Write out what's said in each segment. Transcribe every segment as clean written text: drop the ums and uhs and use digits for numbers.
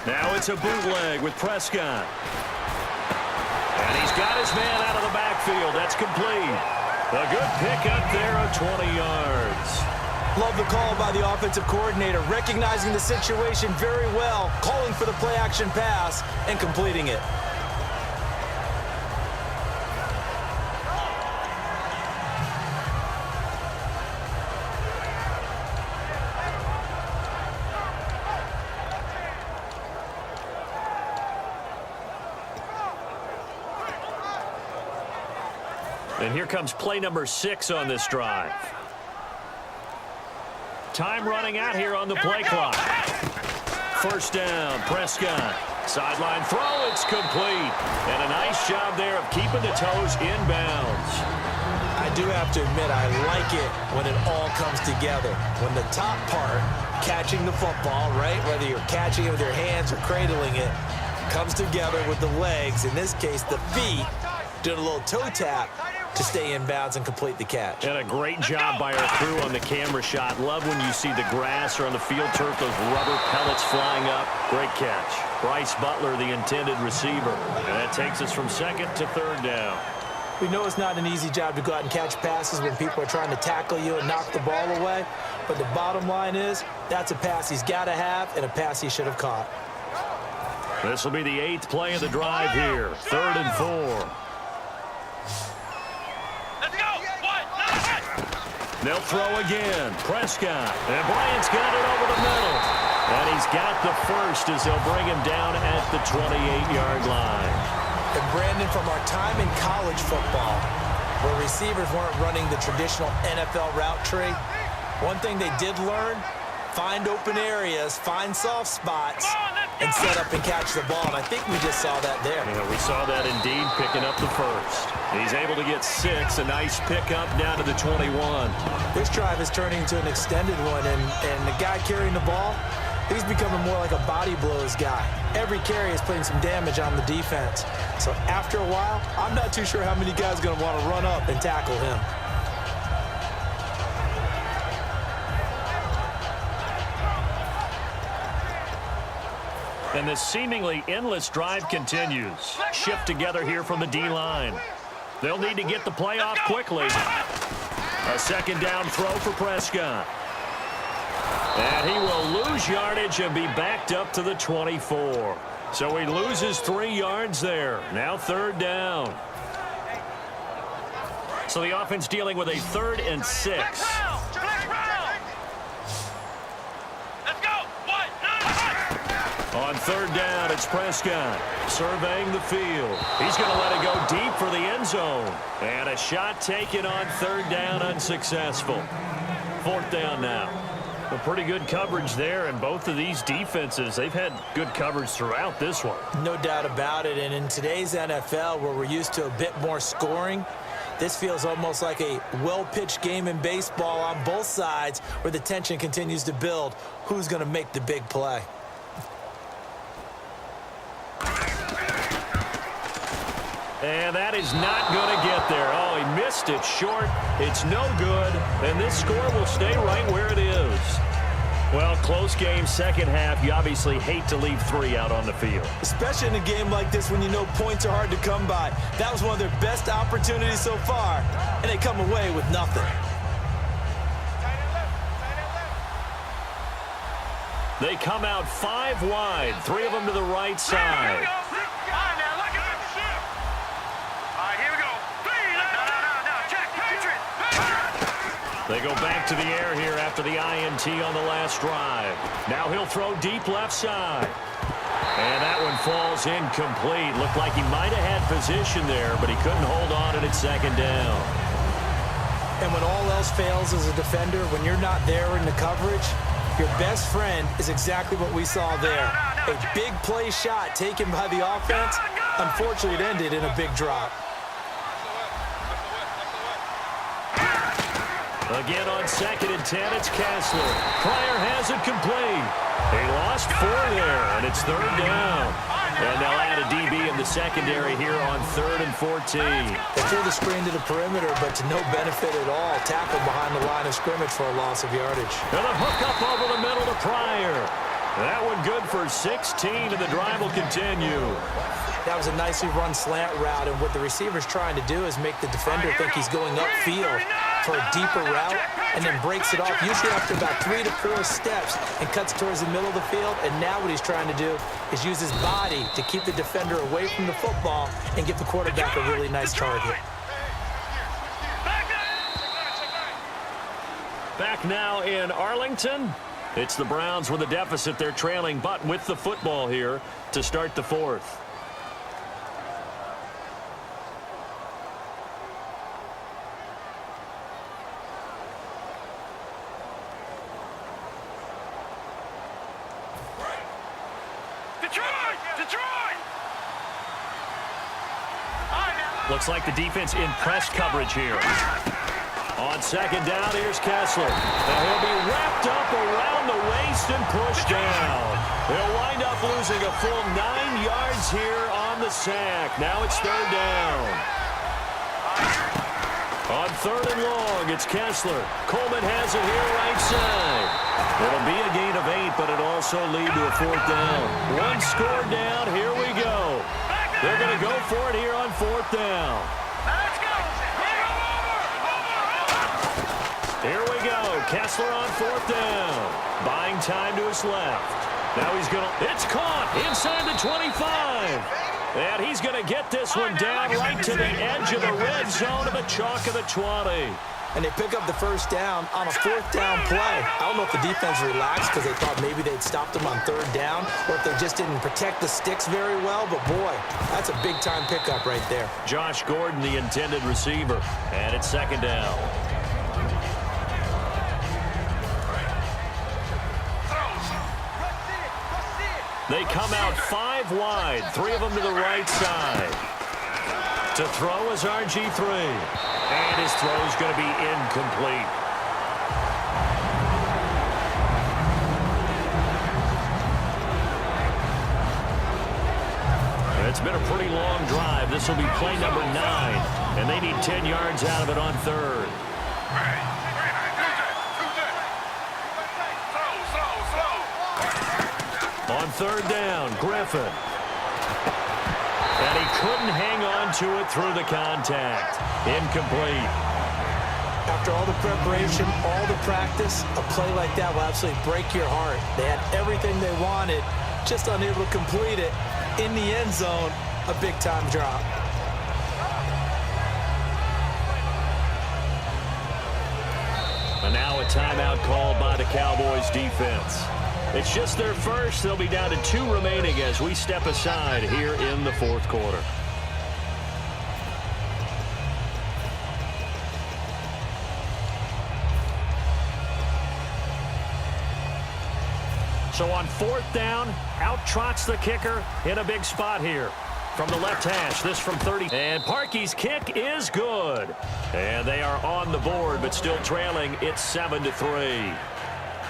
Now it's a bootleg with Prescott. And he's got his man out of the backfield. That's complete. A good pickup there of 20 yards. Love the call by the offensive coordinator, recognizing the situation very well, calling for the play-action pass, and completing it. And here comes play number 6 on this drive. Time running out here on the play clock. First down, Prescott. Sideline throw, it's complete. And a nice job there of keeping the toes inbounds. I do have to admit, I like it when it all comes together. When the top part, catching the football, right, whether you're catching it with your hands or cradling it, comes together with the legs, in this case the feet, doing a little toe tap to stay in bounds and complete the catch. And a great job by our crew on the camera shot. Love when you see the grass or on the field turf, those rubber pellets flying up. Great catch. Bryce Butler, the intended receiver. And that takes us from second to third down. We know it's not an easy job to go out and catch passes when people are trying to tackle you and knock the ball away. But the bottom line is, that's a pass he's got to have and a pass he should have caught. This will be the 8th play of the drive here. 3rd and 4. They'll throw again. Prescott. And Bryant's got it over the middle. And he's got the first as they'll bring him down at the 28-yard line. And Brandon, from our time in college football, where receivers weren't running the traditional NFL route tree, one thing they did learn, find open areas, find soft spots, and set up and catch the ball. And I think we just saw that there. Yeah, we saw that indeed, picking up the first. He's able to get 6, a nice pickup down to the 21. This drive is turning into an extended one, and the guy carrying the ball, he's becoming more like a body blows guy. Every carry is putting some damage on the defense. So after a while, I'm not too sure how many guys are going to want to run up and tackle him. And this seemingly endless drive continues. Shift together here from the D-line. They'll need to get the play off quickly. A second down throw for Prescott. And he will lose yardage and be backed up to the 24. So he loses 3 yards there. Now 3rd down. So the offense dealing with a 3rd and 6. On 3rd down, it's Prescott surveying the field. He's going to let it go deep for the end zone. And a shot taken on 3rd down, unsuccessful. 4th down now. A pretty good coverage there, and both of these defenses, they've had good coverage throughout this one. No doubt about it, and in today's NFL, where we're used to a bit more scoring, this feels almost like a well-pitched game in baseball on both sides where the tension continues to build. Who's going to make the big play? And that is not going to get there. Oh, he missed it short. It's no good. And this score will stay right where it is. Well, close game, second half. You obviously hate to leave 3 out on the field. Especially in a game like this when you know points are hard to come by. That was one of their best opportunities so far, and they come away with nothing. They come out 5 wide, 3 of them to the right side. They go back to the air here after the INT on the last drive. Now he'll throw deep left side. And that one falls incomplete. Looked like he might have had position there, but he couldn't hold on at 2nd down. And when all else fails as a defender, when you're not there in the coverage, your best friend is exactly what we saw there. A big play shot taken by the offense. Unfortunately, it ended in a big drop. Again on 2nd and 10, it's Kessler. Pryor has it complete. He lost 4 there, and it's 3rd down. And they'll add a DB in the secondary here on 3rd and 14. They threw the screen to the perimeter, but to no benefit at all. Tackled behind the line of scrimmage for a loss of yardage. And a hook up over the middle to Pryor. That one good for 16, and the drive will continue. That was a nicely run slant route, and what the receiver's trying to do is make the defender think he's going upfield for a deeper route, and then breaks it off, usually after about 3 to 4 steps, and cuts towards the middle of the field. And now what he's trying to do is use his body to keep the defender away from the football and give the quarterback a really nice target. Back now in Arlington. It's the Browns with a deficit. They're trailing, but with the football here to start the fourth. Looks like the defense in press coverage here. On second down, here's Kessler. Now he'll be wrapped up around the waist and pushed down. They'll wind up losing a full 9 yards here on the sack. Now it's third down. On third and long, it's Kessler. Coleman has it here right side. It'll be a gain of 8, but it'll also lead to a fourth down. One score down. Here we go. They're going to go for it here on fourth down. Here we go. Kessler on fourth down. Buying time to his left. Now he's going to... It's caught inside the 25. And he's going to get this one down right to the edge of the red zone of the chalk of the 20. And they pick up the first down on a fourth down play. I don't know if the defense relaxed because they thought maybe they'd stopped them on third down, or if they just didn't protect the sticks very well. But, boy, that's a big-time pickup right there. Josh Gordon, the intended receiver. And it's second down. They come out 5 wide, 3 of them to the right side. To throw is RG3. And his throw is going to be incomplete. It's been a pretty long drive. This will be play number 9. And they need 10 yards out of it on third. On third down, Griffin. And he couldn't hang on to it through the contact. Incomplete. After all the preparation, all the practice, a play like that will absolutely break your heart. They had everything they wanted, just unable to complete it. In the end zone, a big-time drop. And now a timeout called by the Cowboys defense. It's just their first. They'll be down to 2 remaining as we step aside here in the fourth quarter. So on fourth down, out trots the kicker in a big spot here. From the left hash, this from 30. And Parkey's kick is good. And they are on the board, but still trailing. It's 7-3.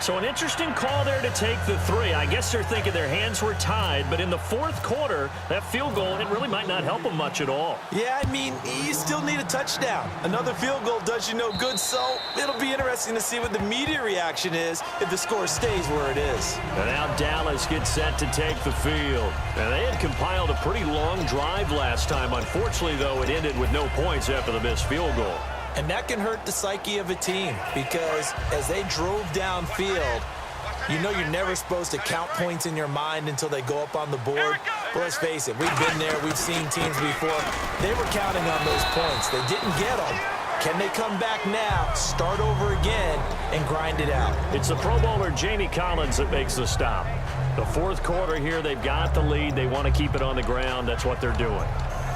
So an interesting call there to take the 3. I guess they're thinking their hands were tied, but in the fourth quarter, that field goal, it really might not help them much at all. Yeah, I mean, you still need a touchdown. Another field goal does you no good, so it'll be interesting to see what the media reaction is if the score stays where it is. And now Dallas gets set to take the field. And they had compiled a pretty long drive last time. Unfortunately, though, it ended with no points after the missed field goal. And that can hurt the psyche of a team because as they drove downfield, you know you're never supposed to count points in your mind until they go up on the board. But let's face it, we've been there. We've seen teams before. They were counting on those points. They didn't get them. Can they come back now, start over again, and grind it out? It's the Pro Bowler Jamie Collins that makes the stop. The fourth quarter here, they've got the lead. They want to keep it on the ground. That's what they're doing.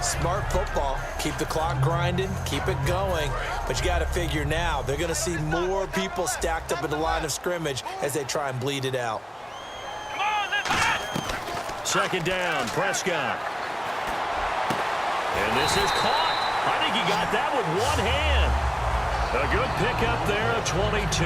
Smart football. Keep the clock grinding, keep it going. But you got to figure now, they're going to see more people stacked up at the line of scrimmage as they try and bleed it out. Second down, Prescott. And this is caught. I think he got that with one hand. A good pickup there, a 22.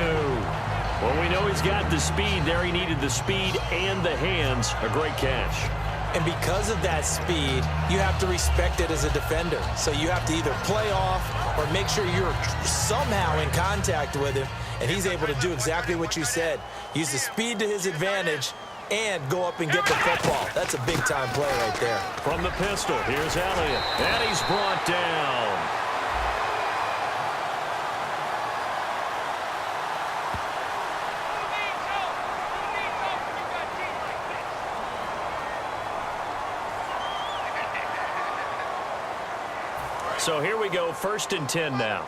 Well, we know he's got the speed there. He needed the speed and the hands. A great catch. And because of that speed, you have to respect it as a defender. So you have to either play off or make sure you're somehow in contact with him. And he's able to do exactly what you said. Use the speed to his advantage and go up and get the football. That's a big-time play right there. From the pistol, here's Elliott. And he's brought down. So here we go, 1st and 10 now.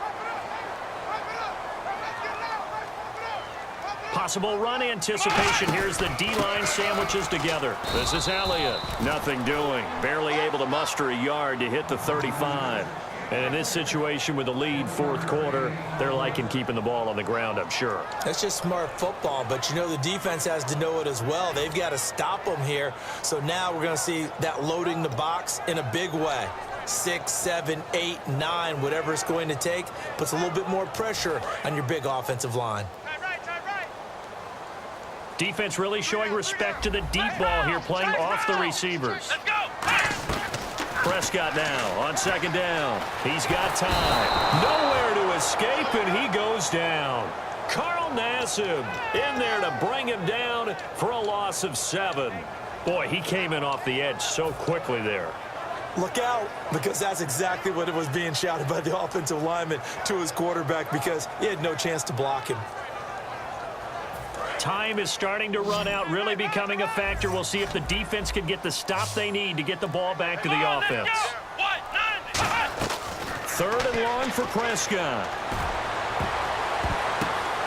Possible run anticipation. Here's the D-line sandwiches together. This is Elliott. Nothing doing. Barely able to muster a yard to hit the 35. And in this situation with the lead 4th quarter, they're liking keeping the ball on the ground, I'm sure. That's just smart football, but you know the defense has to know it as well. They've got to stop them here. So now we're going to see that loading the box in a big way. 6, 7, 8, 9, whatever it's going to take, puts a little bit more pressure on your big offensive line. Defense really showing respect to the deep ball here, playing off the receivers. Let's go. Prescott now on 2nd down. He's got time. Nowhere to escape, and he goes down. Carl Nassib in there to bring him down for a loss of 7. Boy, he came in off the edge so quickly there. Look out, because that's exactly what it was being shouted by the offensive lineman to his quarterback, because he had no chance to block him. Time is starting to run out, really becoming a factor. We'll see if the defense can get the stop they need to get the ball back to the offense. 3rd and long for Prescott.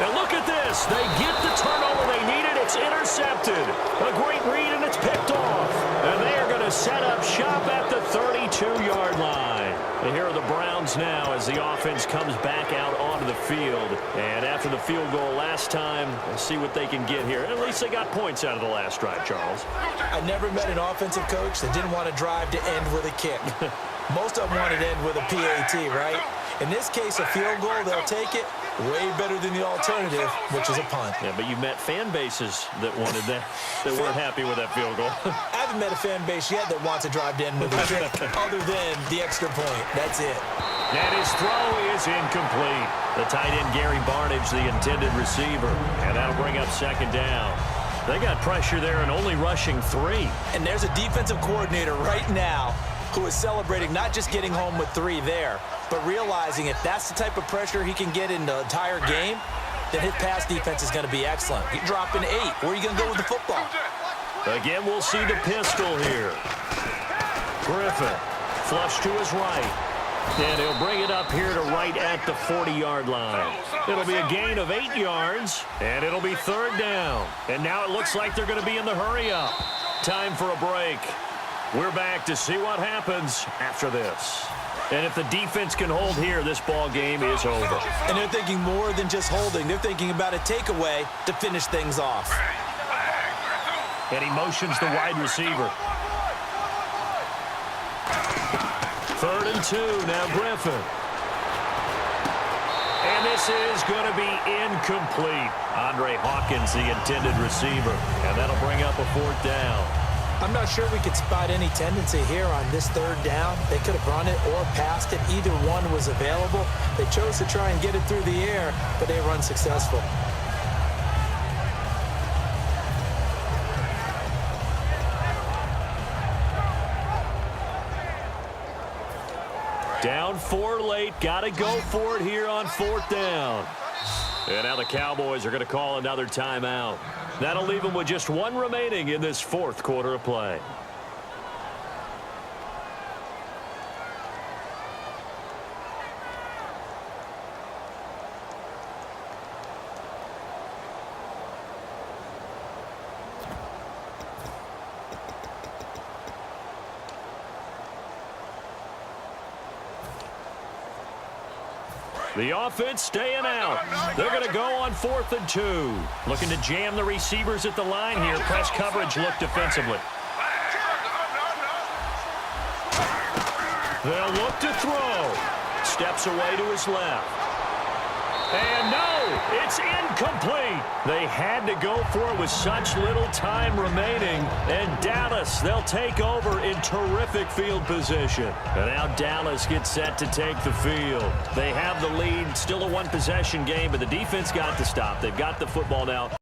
Now look at this. They get the turnover they needed. It's intercepted. A great read, and it's picked off. And they are going to set up shop at the 32-yard line. And here are the Browns now as the offense comes back out onto the field. And after the field goal last time, we'll see what they can get here. At least they got points out of the last drive, Charles. I never met an offensive coach that didn't want to drive to end with a kick. Most of them wanted to end with a PAT, right? In this case, a field goal, they'll take it. Way better than the alternative, which is a punt. Yeah, but you've met fan bases that wanted that, that weren't happy with that field goal. I haven't met a fan base yet that wants to drive to end with a kick other than the extra point. That's it. And his throw is incomplete. The tight end, Gary Barnage, the intended receiver. And that'll bring up 2nd down. They got pressure there and only rushing 3. And there's a defensive coordinator right now who is celebrating not just getting home with 3 there, but realizing if that's the type of pressure he can get in the entire game, then his pass defense is going to be excellent. You're dropping 8. Where are you going to go with the football? Again, we'll see the pistol here. Griffin, flush to his right. And he'll bring it up here to right at the 40-yard line. It'll be a gain of 8 yards, and it'll be 3rd down. And now it looks like they're going to be in the hurry-up. Time for a break. We're back to see what happens after this. And if the defense can hold here, this ball game is over. And they're thinking more than just holding. They're thinking about a takeaway to finish things off. And he motions the wide receiver. 3rd and 2, now Griffin. And this is going to be incomplete. Andre Hawkins, the intended receiver. And that'll bring up a 4th down. I'm not sure we could spot any tendency here on this 3rd down. They could have run it or passed it. Either one was available. They chose to try and get it through the air, but they were unsuccessful. Down 4 late. Got to go for it here on 4th down. And now the Cowboys are going to call another timeout. That'll leave them with just 1 remaining in this 4th quarter of play. The offense staying out. They're going to go on 4th and 2. Looking to jam the receivers at the line here. Press coverage look defensively. They'll look to throw. Steps away to his left. And no, it's incomplete. They had to go for it with such little time remaining. And Dallas, they'll take over in terrific field position. And now Dallas gets set to take the field. They have the lead, still a 1-possession game, but the defense got to stop. They've got the football now.